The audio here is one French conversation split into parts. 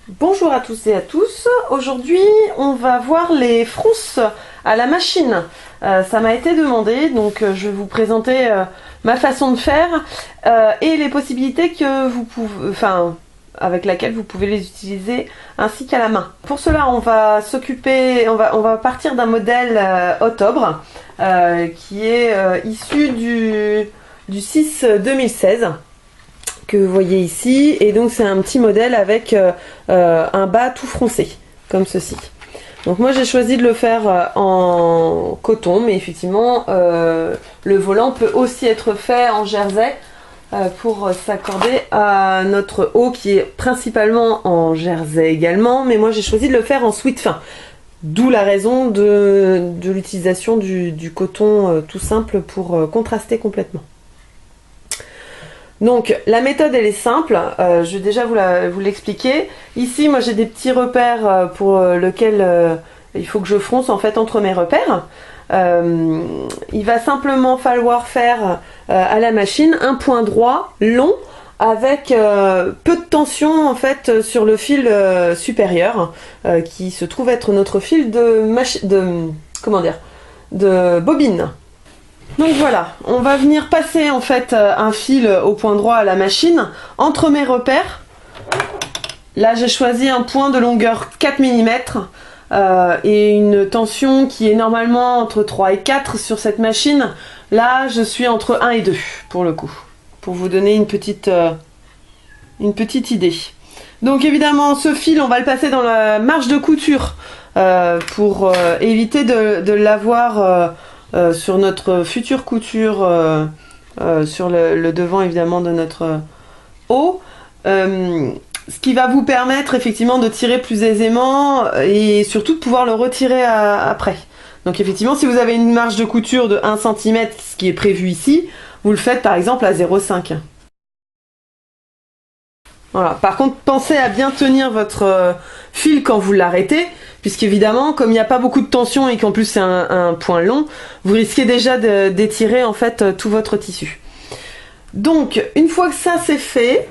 Bonjour à tous et à tous. Aujourd'hui, on va voir les fronces à la machine. Ça m'a été demandé, donc je vais vous présenter ma façon de faire et les possibilités que vous pouvez, avec laquelle vous pouvez les utiliser ainsi qu'à la main. Pour cela, on va partir d'un modèle Octobre qui est issu du 6 2016. Que vous voyez ici, et donc c'est un petit modèle avec un bas tout froncé comme ceci. Donc moi j'ai choisi de le faire en coton, mais effectivement le volant peut aussi être fait en jersey pour s'accorder à notre haut qui est principalement en jersey également, mais moi j'ai choisi de le faire en sweat fin, d'où la raison de l'utilisation du coton tout simple pour contraster complètement. Donc la méthode elle est simple, je vais déjà vous l'expliquer. Ici moi j'ai des petits repères pour lesquels il faut que je fronce en fait entre mes repères. Il va simplement falloir faire à la machine un point droit long avec peu de tension en fait sur le fil supérieur qui se trouve être notre fil de bobine. Donc voilà, on va venir passer en fait un fil au point droit à la machine entre mes repères. Là j'ai choisi un point de longueur 4 mm et une tension qui est normalement entre 3 et 4 sur cette machine. Là je suis entre 1 et 2 pour le coup, pour vous donner une petite idée. Donc évidemment ce fil on va le passer dans la marge de couture pour éviter de l'avoir sur notre future couture, sur le devant évidemment de notre haut, ce qui va vous permettre effectivement de tirer plus aisément et surtout de pouvoir le retirer après. Donc effectivement si vous avez une marge de couture de 1 cm, ce qui est prévu ici, vous le faites par exemple à 0,5. Voilà. Par contre pensez à bien tenir votre fil quand vous l'arrêtez, puisqu'évidemment, comme il n'y a pas beaucoup de tension et qu'en plus c'est un point long, vous risquez déjà d'étirer en fait tout votre tissu. Donc, une fois que ça c'est fait,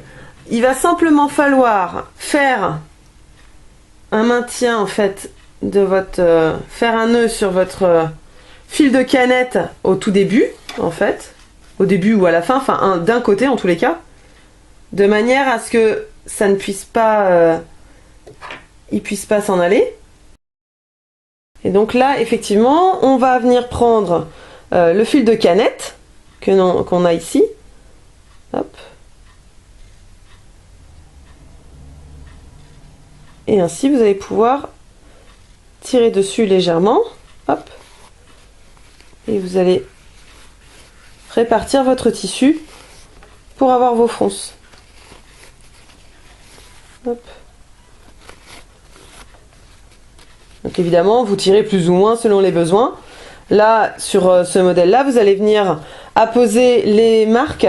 il va simplement falloir faire un maintien en fait de votre... faire un nœud sur votre fil de canette au tout début, en fait, au début ou à la fin, enfin d'un côté en tous les cas, de manière à ce que ça ne puisse pas... il puisse pas s'en aller. Et donc là, effectivement, on va venir prendre le fil de canette qu'on a ici. Hop. Et ainsi, vous allez pouvoir tirer dessus légèrement. Hop. Et vous allez répartir votre tissu pour avoir vos fronces. Hop. Donc évidemment, vous tirez plus ou moins selon les besoins. Là, sur ce modèle-là, vous allez venir apposer les marques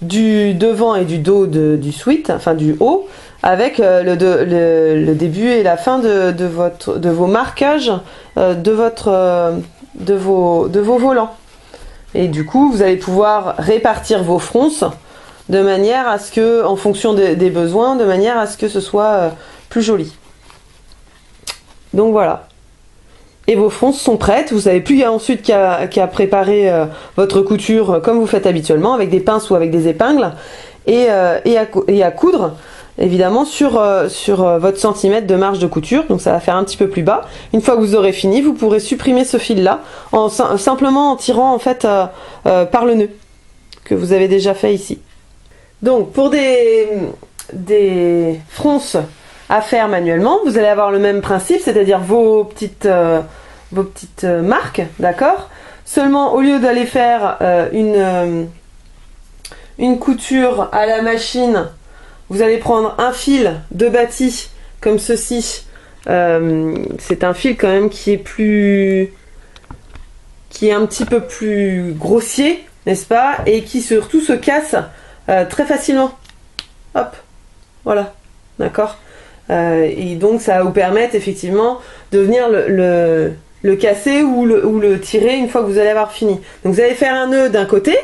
du devant et du dos du sweat, enfin du haut, avec le début et la fin de vos marquages de vos volants. Et du coup, vous allez pouvoir répartir vos fronces de manière à ce que, en fonction des besoins, de manière à ce que ce soit plus joli. Donc voilà. Et vos fronces sont prêtes. Vous n'avez plus ensuite qu'à préparer votre couture comme vous faites habituellement, avec des pinces ou avec des épingles, et à coudre, évidemment, sur votre centimètre de marge de couture. Donc ça va faire un petit peu plus bas. Une fois que vous aurez fini, vous pourrez supprimer ce fil-là, simplement en tirant en fait par le nœud, que vous avez déjà fait ici. Donc pour des fronces à faire manuellement, vous allez avoir le même principe, c'est-à-dire vos petites marques, d'accord? Seulement, au lieu d'aller faire une couture à la machine, vous allez prendre un fil de bâti comme ceci. C'est un fil quand même qui est un petit peu plus grossier, n'est-ce pas? Et qui surtout se casse très facilement. Hop, voilà, d'accord? Et donc ça va vous permettre effectivement de venir le casser ou le tirer une fois que vous allez avoir fini. Donc vous allez faire un nœud d'un côté,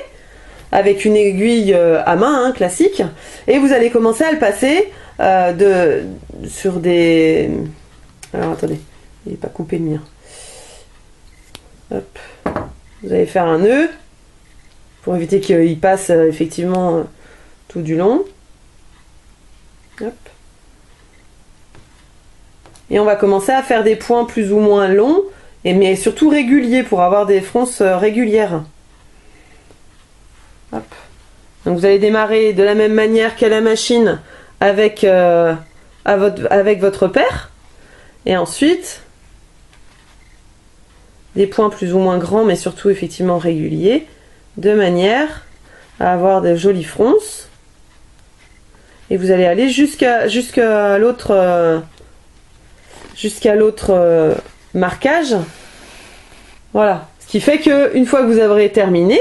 avec une aiguille à main, hein, classique, et vous allez commencer à le passer sur des... Alors attendez, il n'est pas coupé le mien. Hop. Vous allez faire un nœud pour éviter qu'il passe effectivement tout du long. Hop. Et on va commencer à faire des points plus ou moins longs, mais surtout réguliers pour avoir des fronces régulières. Hop. Donc vous allez démarrer de la même manière qu'à la machine avec votre paire. Et ensuite, des points plus ou moins grands, mais surtout effectivement réguliers, de manière à avoir de jolies fronces. Et vous allez aller jusqu'à l'autre marquage. Voilà. Ce qui fait qu'une fois que vous aurez terminé,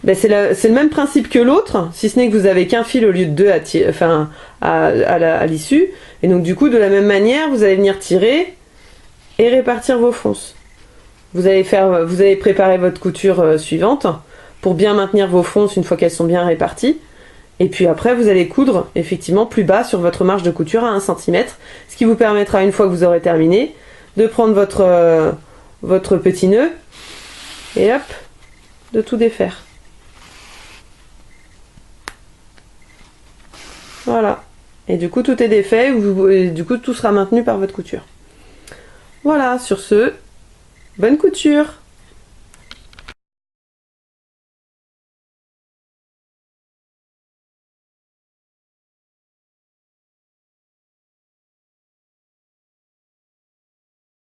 ben c'est le même principe que l'autre, si ce n'est que vous avez qu'un fil au lieu de deux à l'issue. Et donc du coup, de la même manière, vous allez venir tirer et répartir vos fronces. Vous allez préparer votre couture suivante pour bien maintenir vos fronces une fois qu'elles sont bien réparties. Et puis après, vous allez coudre effectivement plus bas sur votre marge de couture à 1 cm, ce qui vous permettra, une fois que vous aurez terminé, de prendre votre petit nœud et hop, de tout défaire. Voilà. Et du coup, tout est défait, et du coup, tout sera maintenu par votre couture. Voilà, sur ce, bonne couture!